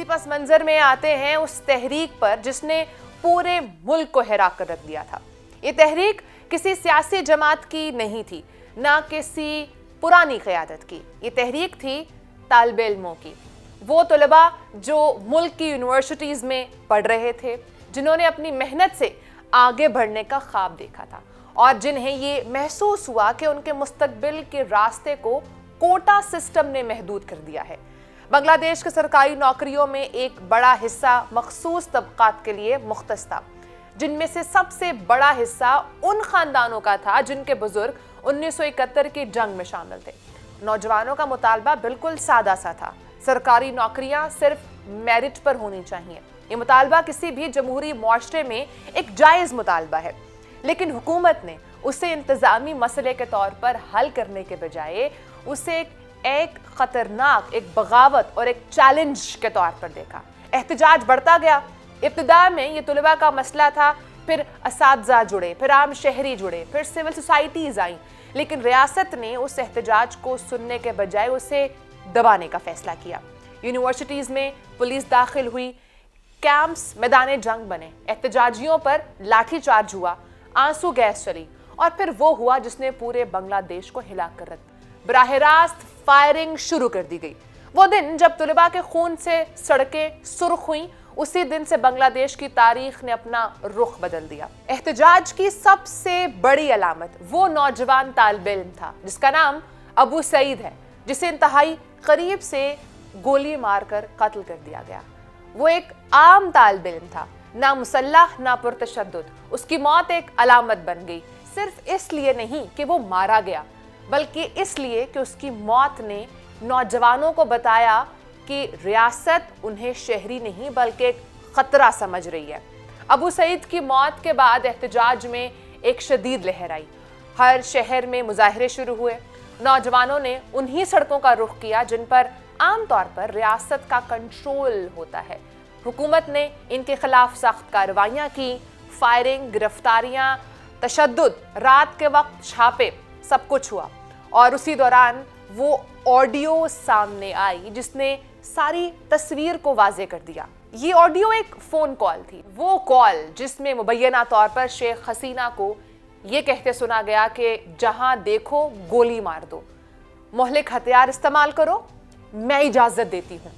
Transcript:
इसी पस मंजर में आते हैं उस तहरीक पर जिसने पूरे मुल्क को हैरान कर रख दिया था। ये तहरीक किसी सियासी जमात की नहीं थी, ना किसी पुरानी क़यादत की। ये तहरीक थी तालिब इल्मों की, वो तलबा जो मुल्क की यूनिवर्सिटीज़ में पढ़ रहे थे, जिन्होंने अपनी मेहनत से आगे बढ़ने का ख्वाब देखा था और जिन्हें ये महसूस हुआ कि उनके मुस्तकबिल के रास्ते को कोटा सिस्टम ने महदूद कर दिया है। बांग्लादेश के सरकारी नौकरियों में एक बड़ा हिस्सा मखसूस तबकात के लिए मुख्तस था, जिनमें से सबसे बड़ा हिस्सा उन खानदानों का था जिनके बुजुर्ग 1971 की जंग में शामिल थे। नौजवानों का मुतालबा बिल्कुल सादा सा था, सरकारी नौकरियां सिर्फ मेरिट पर होनी चाहिए। ये मुतालबा किसी भी जमहूरी मुआशरे में एक जायज़ मुतालबा है, लेकिन हुकूमत ने उसे इंतज़ामी मसले के तौर पर हल करने के बजाय उसे एक खतरनाक, एक बगावत और एक चैलेंज के तौर पर देखा। एहतजाज बढ़ता गया। इब्तिदा में ये तलबा का मसला था, फिर असातिज़ा जुड़े, फिर आम शहरी जुड़े, फिर सिविल सोसाइटीज़ आईं, लेकिन रियासत ने उस एहतजाज को सुनने के बजाय उसे दबाने का फैसला किया। यूनिवर्सिटीज़ में पुलिस दाखिल हुई, कैंप्स मैदान जंग बने, एहतजाजियों पर लाठीचार्ज हुआ, आंसू गैस चली और फिर वो हुआ जिसने पूरे बांग्लादेश को हिला कर रख दिया। बराह रास्त फायरिंग शुरू कर दी गई। वो दिन जब तलबा के खून से सड़कें सुर्ख हुईं, उसी दिन से बांग्लादेश की तारीख ने अपना रुख बदल दिया। एहतजाज की सबसे बड़ी अलामत वो नौजवान तालिब इल्म था जिसका नाम अबू सईद है, जिसे इंतहाई करीब से गोली मारकर कत्ल कर दिया गया। वो एक आम तालिब इल्म था, ना मुसल्लह ना पुरतशद्दुद। उसकी मौत एक अलामत बन गई, सिर्फ इसलिए नहीं कि वो मारा गया, बल्कि इसलिए कि उसकी मौत ने नौजवानों को बताया कि रियासत उन्हें शहरी नहीं बल्कि एक खतरा समझ रही है। अबू सईद की मौत के बाद एहतजाज में एक शदीद लहर आई। हर शहर में मुजाहरे शुरू हुए। नौजवानों ने उन्हीं सड़कों का रुख किया जिन पर आम तौर पर रियासत का कंट्रोल होता है। हुकूमत ने इनके खिलाफ सख्त कार्रवाइयाँ की, फायरिंग, गिरफ्तारियाँ, तशद्दुद, रात के वक्त छापे, सब कुछ हुआ। और उसी दौरान वो ऑडियो सामने आई जिसने सारी तस्वीर को वाज़े कर दिया। ये ऑडियो एक फ़ोन कॉल थी, वो कॉल जिसमें मुबैना तौर पर शेख हसीना को ये कहते सुना गया कि जहां देखो गोली मार दो, मुहलिक हथियार इस्तेमाल करो, मैं इजाज़त देती हूँ।